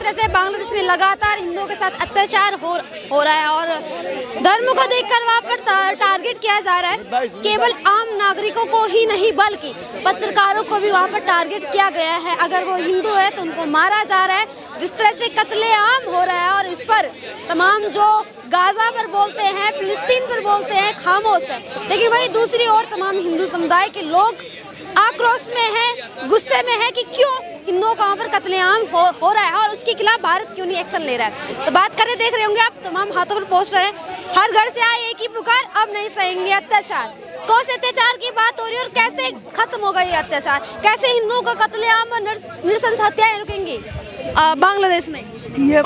तरह से बांग्लादेश में लगातार हिंदुओं के साथ अत्याचार हो रहा है और धर्म को देखकर वहाँ पर टारगेट किया जा रहा है। केवल आम नागरिकों को ही नहीं बल्कि पत्रकारों को भी वहाँ पर टारगेट किया गया है। अगर वो हिंदू है तो उनको मारा जा रहा है। जिस तरह से कत्लेआम हो रहा है और इस पर तमाम जो गाजा पर बोलते हैं, फिलिस्तीन पर बोलते हैं, खामोश है। लेकिन वही दूसरी ओर तमाम हिंदू समुदाय के लोग आक्रोश में है, गुस्से में है कि क्यों हिंदुओं का वहाँ पर कत्लेआम हो रहा है और उसके खिलाफ भारत क्यों नहीं एक्शन ले रहा है। तो बात करते देख रहे होंगे आप, तमाम हाथों पर पोस्ट रहे हैं, हर घर से आए एक ही पुकार, अब नहीं सहेंगे अत्याचार। कौन से अत्याचार की बात हो रही है और कैसे खत्म होगा ये अत्याचार, कैसे हिंदुओं का कत्लेआम और नृशंस हत्याएं रुकेंगी बांग्लादेश में।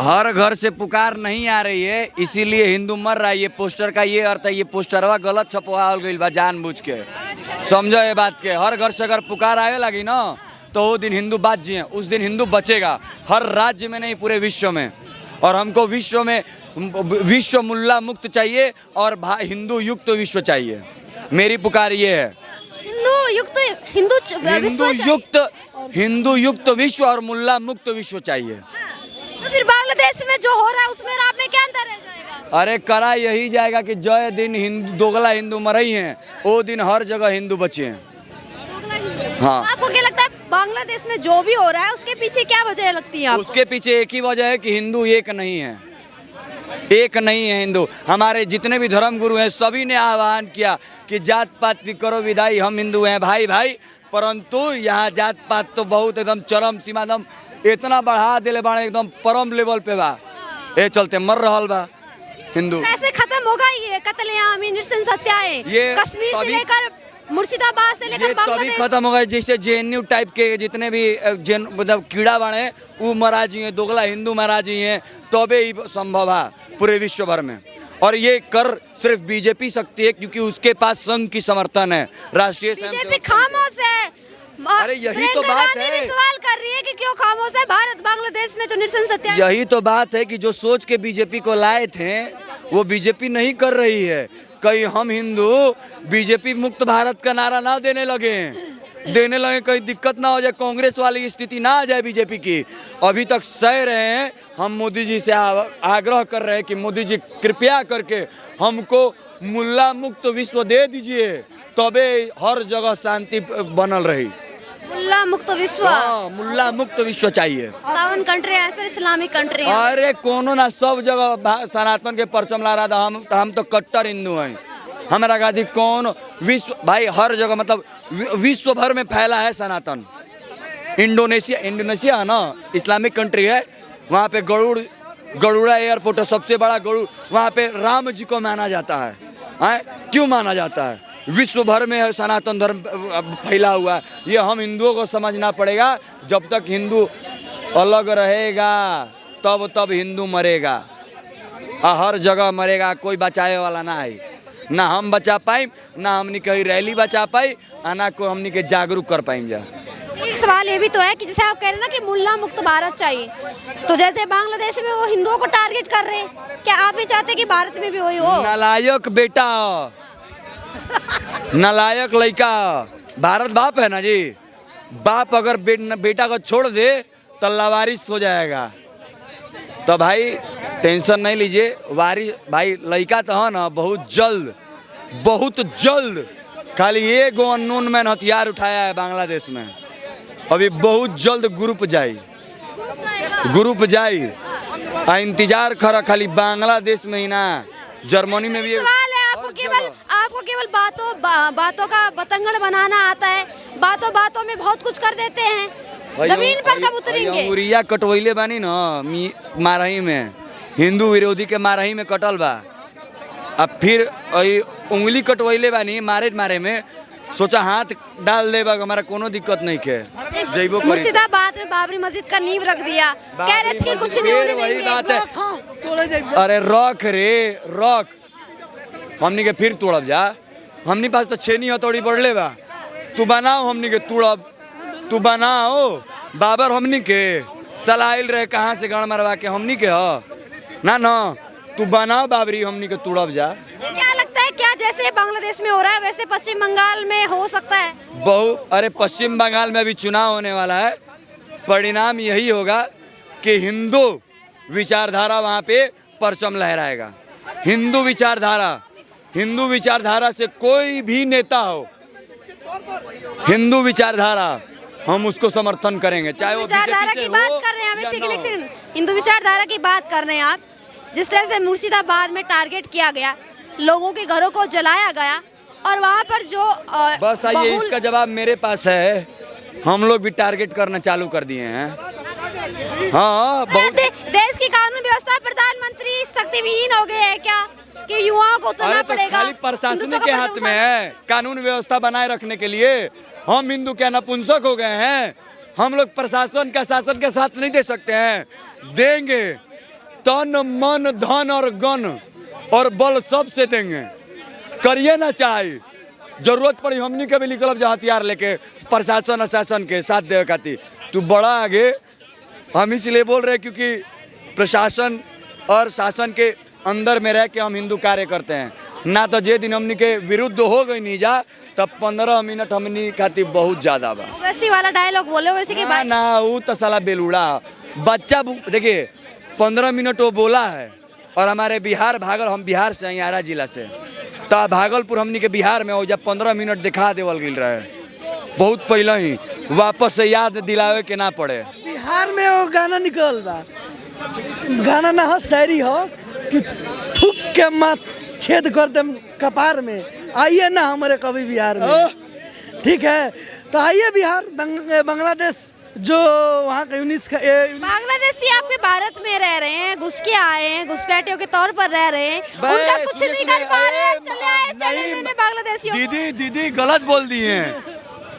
हर घर से पुकार नहीं आ रही है, इसीलिए हिंदू मर रहा है। ये पोस्टर का ये अर्थ है, ये पोस्टरवा गलत छपवाल गई बा जानबूझ के, समझो ये बात के। हर घर से अगर पुकार आवे लगी ना तो वो दिन हिंदू बात जिए, उस दिन हिंदू बचेगा, हर राज्य में नहीं पूरे विश्व में। और हमको विश्व मुल्ला मुक्त चाहिए और हिंदू युक्त विश्व चाहिए। मेरी पुकार ये है, हिंदू युक्त विश्व और मुल्ला मुक्त विश्व चाहिए। तो फिर बांग्लादेश में जो हो रहा है उसमें आप में क्या अंतर रह जाएगा? अरे करा यही जाएगा कि जो दिन हिंदू दोगला हिंदू मरई हैं वो दिन हर जगह हिंदू बचे हैं। हाँ, आपको क्या लगता है बांग्लादेश में जो भी हो रहा है उसके पीछे क्या वजह लगती है आपको? उसके पीछे एक ही वजह है कि हिंदू एक नहीं है, एक नहीं है हिंदू। हमारे जितने भी धर्म गुरु हैं सभी ने आह्वान किया कि जात पात की करो विदाई, हम हिंदू हैं भाई भाई। परंतु यहाँ जात पात तो बहुत एकदम चरम सीमा, एकदम इतना बढ़ा दिले बाड़े, एकदम परम लेवल पे बा। ए चलते मर रहल बा हिंदू। कैसे खत्म होगा ये कत्लेआम, नृशंस हत्याएं? ये कश्मीर से लेकर मुर्शिदाबाद से लेकर तभी खत्म होगा जैसे जेएनयू टाइप के जितने भी मतलब कीड़ा बाड़े वो मरा जी हैं, दोगला हिंदू मरा जी हैं, तबे ही संभव है पूरे विश्व भर में। और ये कर सिर्फ बीजेपी सकती है क्योंकि उसके पास संघ की समर्थन है, राष्ट्रीय बीजेपी खामोश है। अरे यही तो बात है, भी सवाल कर रही है कि क्यों खामोश है भारत बांग्लादेश में तो नृशंस हत्या। यही तो बात है कि जो सोच के बीजेपी को लाए थे वो बीजेपी नहीं कर रही है। कहीं हम हिंदू बीजेपी मुक्त भारत का नारा ना देने लगे, कहीं दिक्कत ना हो जाए, कांग्रेस वाली स्थिति ना आ जाए बीजेपी की। अभी तक सह रहे हैं। हम मोदी जी से आग्रह कर रहे हैं कि मोदी जी कृपया करके हमको मुल्ला मुक्त विश्व दे दीजिए, तबे हर जगह शांति बनल रही। मुल्ला मुक्त विश्व, मुल्ला मुक्त विश्व चाहिए। 57 कंट्री ऐसे इस्लामिक कंट्री है। अरे कोनो ना, सब जगह सनातन के परचम ला रहा था। हम तो कट्टर हिंदू हैं। हमारा गादी कौन विश्व भाई, हर जगह मतलब विश्व भर में फैला है सनातन। इंडोनेशिया है ना, इस्लामिक कंट्री है। वहाँ पे गरुड़ा एयरपोर्ट है, सबसे बड़ा गरुड़। वहाँ पे राम जी को माना जाता है। क्यों माना जाता है? विश्व भर में सनातन धर्म फैला हुआ है। ये हम हिंदुओं को समझना पड़ेगा। जब तक हिंदू अलग रहेगा तब हिंदू मरेगा, हर जगह मरेगा, कोई बचाए वाला ना है। ना हम बचा पाए, ना हमनी कहीं रैली बचा पाई, ना को हमनी के जागरूक कर पाए। जा एक सवाल ये भी तो है कि जैसे आप कह रहे हैं ना कि मुल्ला मुक्त भारत चाहिए, तो जैसे बांग्लादेश में वो हिंदुओं को टारगेट कर रहे हैं, क्या आप भी चाहते हैं कि भारत में भी वही हो? नालायक बेटा, नालायक लड़का। भारत बाप है ना जी, बाप अगर बेटा को छोड़ दे तो लावारिस हो जाएगा। तो भाई टेंशन नहीं लीजिए, वारिस भाई लड़का तो है ना, बहुत जल्द खाली एक अननोन मैन हथियार उठाया है बांग्लादेश में। अभी बहुत जल्द ग्रुप जाई इंतजार करा, खाली बांग्लादेश में ही ना, जर्मनी में भी। सवाल है आपको केवल बातों का बतंगड़ बनाना आता है, बातों में बहुत कुछ कर देते हैं, जमीन पर कब उतरेंगे? उरिया कटवैले बानी ना मारही में, हिंदू विरोधी के मारही में कटल बा। अब फिर उंगली कटवैले बानी मारे में, सोचा हाथ डाल दे, हमारा कोनो दिक्कत नहीं के जैबो। मुर्शिदाबाद में बाबरी मस्जिद का नींव रख दिया, कह रहे थे कि कुछ नहीं होने देंगे। वही बात है। अरे रख हमनी के फिर तोड़ब जा। हमनी पास तो छेनी हथौड़ी बढ़ले बा, तू बनाओ हमनी के तोड़ब, तू बनाओ। बाबर हमनी के सलाइल रहे कहाँ से गण मरवा के, हमनी के हो ना, तू बनाओ बाबरी, हमनी के तोड़ब जा। क्या लगता है, क्या जैसे बांग्लादेश में हो रहा है वैसे पश्चिम बंगाल में हो सकता है? अरे पश्चिम बंगाल में अभी चुनाव होने वाला है, परिणाम यही होगा कि हिंदू विचारधारा वहाँ पे परचम लहराएगा। हिंदू विचारधारा से कोई भी नेता हो, हिंदू विचारधारा हम उसको समर्थन करेंगे, चाहे वो विचारधारा बीजेपी से की बात हो कर रहे हैं हम, या एक ना हो। सेकंड, हिंदू विचारधारा की बात कर रहे हैं आप। जिस तरह से मुर्शिदाबाद में टारगेट किया गया, लोगों के घरों को जलाया गया और वहाँ पर जो बस आइए, इसका जवाब मेरे पास है। हम लोग भी टारगेट करना चालू कर दिए हैं। हाँ, बहुत देश की कानून व्यवस्था, प्रधानमंत्री शक्तिविहीन हो गए हैं क्या कि युवाओं को उतना अरे तो पड़ेगा? खाली प्रशासन हिंदुत्व के का हाथ प्रश्न में है कानून व्यवस्था बनाए रखने के लिए। हम हिंदू क्या नपुंसक हो गए हैं? हम लोग प्रशासन का शासन के साथ नहीं दे सकते हैं। देंगे, तन मन धन और गन और बल सब से देंगे। करिए ना, चाहे जरूरत पड़ी हमनी के भी निकलब जा हथियार लेके प्रशासन शासन के साथ देवे खातिर। तू बड़ा आगे, हम इसलिए बोल रहे हैं क्योंकि प्रशासन और शासन के अंदर में रह के हम हिंदू कार्य करते हैं ना। तो जे दिन हमनी के विरुद्ध हो गई नहीं जा, तब 15 मिनट हमनी खातिर बहुत ज्यादा बा। वैसी वाला डायलॉग बोले वैसे की बात ना वो तो साला बेलूड़ा बच्चा। देखिए 15 मिनट वो बोला है और हमारे बिहार भागल, हम बिहार से हैं, आरा जिला से, तो भागलपुर हमनी के बिहार में हो जब 15 मिनट दिखा देवल गिल रहे बहुत पहले ही, वापस से याद दिलावे के ना पड़े। बिहार में वो गाना निकल बा, गाना ना हो शायरी हो कि थूक के मत छेद कर दे कपार में। आइए ना हमारे कभी बिहार में, ठीक है? तो आइए बिहार, बांग्लादेश जो वहाँ का बांग्लादेशी आपके भारत में रह रहे हैं, घुस के आए हैं, घुसपैठियों के तौर पर रह रहे हैं, उनका कुछ नहीं कर पा रहे हैं। चले देने बांग्लादेशियों को। दीदी गलत बोल दी हैं।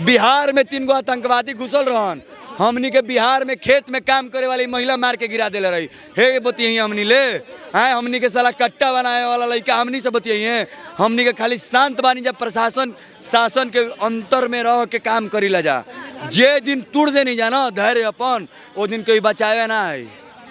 बिहार में 3 गो आतंकवादी घुसल रहन, हमनी के बिहार में खेत में काम करे वाली महिला मार के गिरा देले रही। हे बतियही हमनी ले हैं, हमनी के साला कट्टा बनाए वाला लड़का हमनी से बतियही हैं। हमनी के खाली शांत बानी जब प्रशासन शासन के अंतर में रह के काम करी ला जा। जे दिन तोड़ देनी जाना धैर्य अपन, वो दिन कोई बचावे ना है।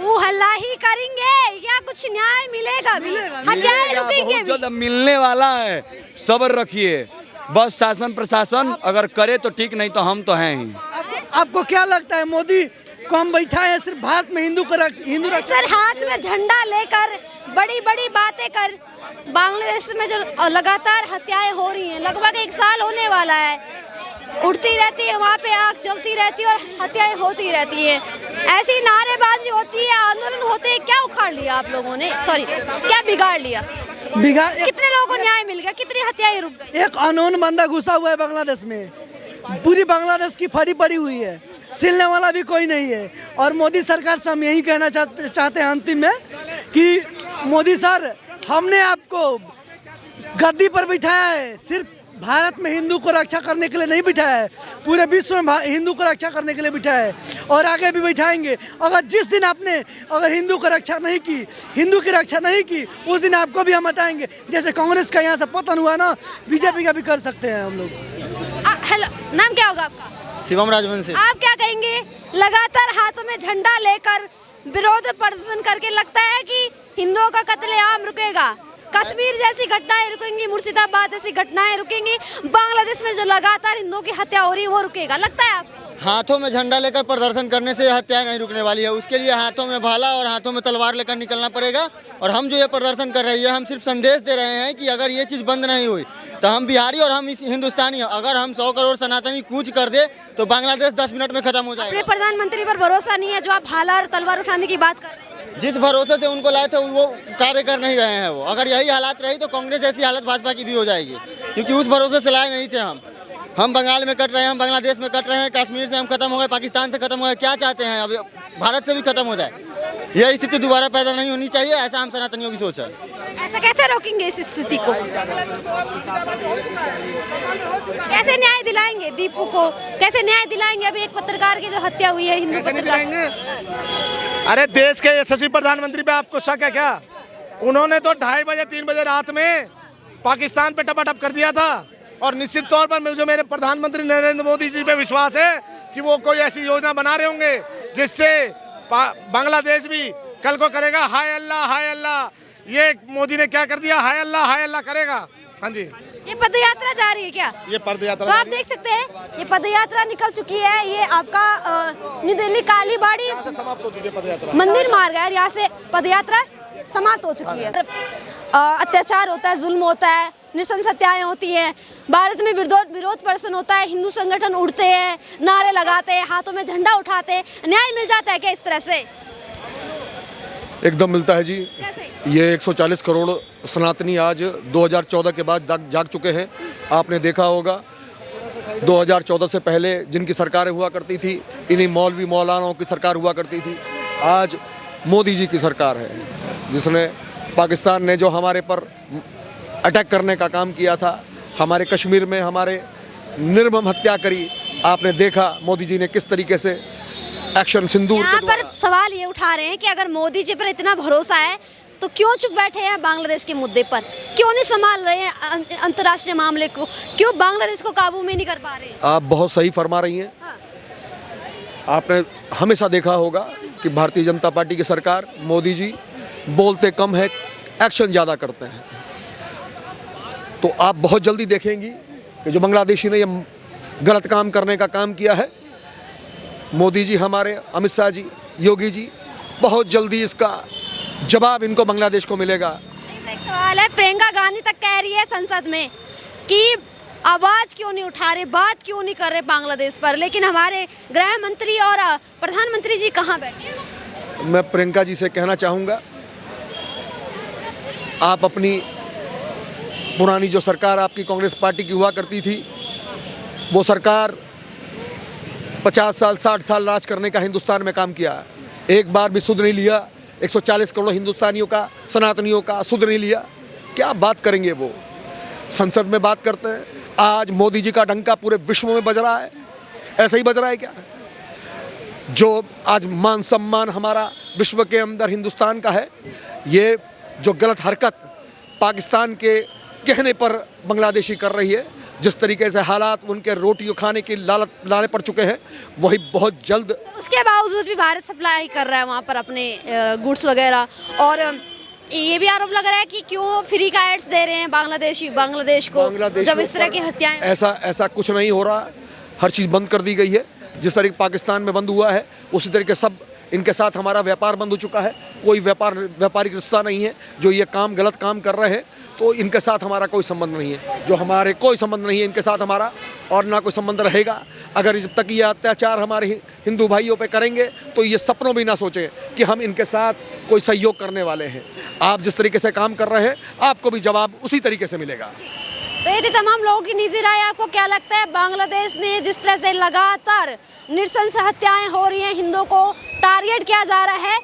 वो हल्ला ही करेंगे या कुछ न्याय मिलेगा भी? हत्याएं रुकेंगे बहुत जल्द मिलने वाला है, सब्र रखिए। बस शासन प्रशासन अगर करे तो ठीक, नहीं तो हम तो हैं ही। आपको क्या लगता है मोदी को हम बैठाए हैं सिर्फ भारत में हिंदू रक्षा? सर हाथ में झंडा लेकर बड़ी बड़ी बातें कर, बांग्लादेश में जो लगातार हत्याएं हो रही हैं, लगभग 1 साल होने वाला है, उठती रहती है वहाँ पे आग जलती रहती है और हत्याएं होती रहती है। ऐसी नारेबाजी होती है, आंदोलन होते हैं, क्या उखाड़ लिया आप लोगों ने? सॉरी, क्या बिगाड़ लिया? कितने लोगों को न्याय मिल गया? कितनी हत्याएं रुक गई? एक अनोन बंदा घुसा हुआ है बांग्लादेश में, पूरी बांग्लादेश की फरी पड़ी हुई है, सिलने वाला भी कोई नहीं है। और मोदी सरकार से हम यही कहना चाहते हैं अंतिम में कि मोदी सर, हमने आपको गद्दी पर बिठाया है, सिर्फ भारत में हिंदू को रक्षा करने के लिए नहीं बिठाया है, पूरे विश्व में हिंदू को रक्षा करने के लिए बिठाया है और आगे भी बिठाएंगे। अगर जिस दिन आपने हिंदू को रक्षा नहीं की, हिंदू की रक्षा नहीं की, उस दिन आपको भी हम हटाएंगे। जैसे कांग्रेस का यहाँ से पतन हुआ ना, बीजेपी का भी कर सकते हैं हम लोग। हेलो, नाम क्या होगा आपका? शिवम राजवंशी। आप क्या कहेंगे? लगातार हाथों में झंडा लेकर विरोध प्रदर्शन करके लगता है कि हिंदुओं का कत्लेआम रुकेगा, कश्मीर जैसी घटनाएं रुकेंगी, मुर्शिदाबाद जैसी घटनाएं रुकेंगी, बांग्लादेश में जो लगातार हिंदुओं की हत्या हो रही है वो रुकेगा, लगता है आपको? हाथों में झंडा लेकर प्रदर्शन करने से हत्याएं नहीं रुकने वाली है। उसके लिए हाथों में भाला और हाथों में तलवार लेकर निकलना पड़ेगा। और हम जो ये प्रदर्शन कर रही है, हम सिर्फ संदेश दे रहे हैं कि अगर ये चीज़ बंद नहीं हुई तो हम बिहारी और हम हिंदुस्तानी, अगर हम 100 करोड़ सनातनी कूच कर दे तो बांग्लादेश 10 मिनट में खत्म हो जाएगा। अपने प्रधानमंत्री पर भरोसा नहीं है जो आप भाला और तलवार उठाने की बात कर रहे हैं? जिस भरोसे से उनको लाए थे वो कार्य कर नहीं रहे हैं। वो अगर यही हालात रही तो कांग्रेस जैसी हालत भाजपा की भी हो जाएगी, क्योंकि उस भरोसे से लाए नहीं थे हम बंगाल में कट रहे हैं, हम बांग्लादेश में कट रहे हैं, कश्मीर से हम खत्म हो गए, पाकिस्तान से खत्म हो गए। क्या चाहते हैं? अब भारत से भी खत्म हो जाए। यह स्थिति दोबारा पैदा नहीं होनी चाहिए, ऐसा हम सनातनियों की सोच है। ऐसा कैसे रोकेंगे इस स्थिति को? कैसे न्याय दिलाएंगे दीपू को? कैसे न्याय दिलाएंगे अभी एक पत्रकार की जो हत्या हुई है, हिंदू पत्रकार? अरे देश के यशस्वी प्रधानमंत्री पे आपको शक है क्या? उन्होंने तो 2:30 बजे 3 बजे रात में पाकिस्तान पे टपाटप कर दिया था। और निश्चित तौर पर मुझे मेरे प्रधानमंत्री नरेंद्र मोदी जी पे विश्वास है कि वो कोई ऐसी योजना बना रहे होंगे जिससे बांग्लादेश भी कल को करेगा हाय अल्लाह हाय अल्लाह। ये मोदी ने क्या कर दिया? हाय अल्लाह करेगा। हाँ जी। ये पद यात्रा जा रही है क्या? ये पद यात्रा तो आप देख सकते हैं ये पद यात्रा निकल चुकी है। ये आपका न्यू दिल्ली कालीबाड़ी समाप्त हो चुकी है पद यात्रा। मंदिर मार्ग है, यहाँ से पद यात्रा समाप्त हो चुकी है। अत्याचार होता है, जुल्म होता है, नृशंस हत्याएं होती हैं, भारत में विरोध प्रदर्शन होता है, हिंदू संगठन उठते हैं, नारे लगाते हैं, हाथों में झंडा उठाते हैं, न्याय मिल जाता है क्या इस तरह से? एकदम मिलता है जी। कैसे? ये 140 करोड़ सनातनी आज 2014 के बाद जाग चुके हैं। आपने देखा होगा 2014 से पहले जिनकी सरकारें हुआ करती थी, इन्हीं मौलवी मौलानाओं की सरकार हुआ करती थी। आज मोदी जी की सरकार है, जिसने पाकिस्तान ने जो हमारे पर अटैक करने का काम किया था, हमारे कश्मीर में हमारे निर्मम हत्या करी। आपने देखा मोदी जी ने किस तरीके से एक्शन सिंदूर यहाँ के पर द्वारा। सवाल ये उठा रहे हैं कि अगर मोदी जी पर इतना भरोसा है तो क्यों चुप बैठे हैं बांग्लादेश के मुद्दे पर? क्यों नहीं संभाल रहे हैं अंतर्राष्ट्रीय मामले को? क्यों बांग्लादेश को काबू में नहीं कर पा रहे हैं? आप बहुत सही फरमा रही हैं। हाँ। आपने हमेशा देखा होगा कि भारतीय जनता पार्टी की सरकार, मोदी जी बोलते कम है, एक्शन ज़्यादा करते हैं। तो आप बहुत जल्दी देखेंगी कि जो बांग्लादेशी ने ये गलत काम करने का काम किया है, मोदी जी हमारे, अमित शाह जी, योगी जी, बहुत जल्दी इसका जवाब इनको बांग्लादेश को मिलेगा। एक सवाल है, प्रियंका गांधी तक कह रही है संसद में कि आवाज क्यों नहीं उठा रहे, बात क्यों नहीं कर रहे बांग्लादेश पर, लेकिन हमारे गृह मंत्री और प्रधानमंत्री जी कहाँ बैठे? मैं प्रियंका जी से कहना चाहूँगा, आप अपनी पुरानी जो सरकार आपकी कांग्रेस पार्टी की हुआ करती थी, वो सरकार 50 साल 60 साल राज करने का हिंदुस्तान में काम किया, एक बार भी सुध नहीं लिया। 140 करोड़ हिंदुस्तानियों का, सनातनियों का सुध नहीं लिया। क्या बात करेंगे वो? संसद में बात करते हैं। आज मोदी जी का डंका पूरे विश्व में बज रहा है। ऐसा ही बज रहा है क्या? जो आज मान सम्मान हमारा विश्व के अंदर हिंदुस्तान का है, ये जो गलत हरकत पाकिस्तान के कहने पर बांग्लादेशी कर रही है, जिस तरीके से हालात उनके रोटियों खाने की लाले पड़ चुके हैं, वही बहुत जल्द। उसके बावजूद भी भारत सप्लाई कर रहा है वहाँ पर अपने गुड्स वगैरह, और ये भी आरोप लग रहा है कि क्यों फ्री का एड्स दे रहे हैं बांग्लादेश को, जब इस तरह की हत्याएं। ऐसा कुछ नहीं हो रहा। हर चीज़ बंद कर दी गई है। जिस तरीके पाकिस्तान में बंद हुआ है, उसी तरीके सब इनके साथ हमारा व्यापार बंद हो चुका है। कोई व्यापारिक रिश्ता नहीं है। जो ये काम गलत काम कर रहे हैं, तो इनके साथ हमारा कोई संबंध नहीं है। जो हमारे कोई संबंध नहीं है इनके साथ हमारा, और ना कोई संबंध रहेगा। अगर जब तक ये अत्याचार हमारे हिंदू भाइयों पे करेंगे, तो ये सपनों भी ना सोचें कि हम इनके साथ कोई सहयोग करने वाले हैं। आप जिस तरीके से काम कर रहे हैं, आपको भी जवाब उसी तरीके से मिलेगा। तो ये थी तमाम लोगों की निजी राय। आपको क्या लगता है, बांग्लादेश में जिस तरह से लगातार नृशंस हत्याएं हो रही हैं, हिंदुओं को टारगेट किया जा रहा है,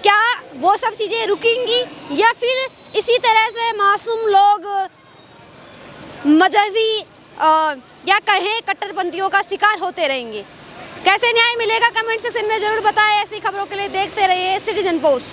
क्या वो सब चीज़ें रुकेंगी, या फिर इसी तरह से मासूम लोग मजहबी या कहें कट्टरपंथियों का शिकार होते रहेंगे? कैसे न्याय मिलेगा, कमेंट सेक्शन में जरूर बताएं। ऐसी खबरों के लिए देखते रहिए सिटीजन पोस्ट।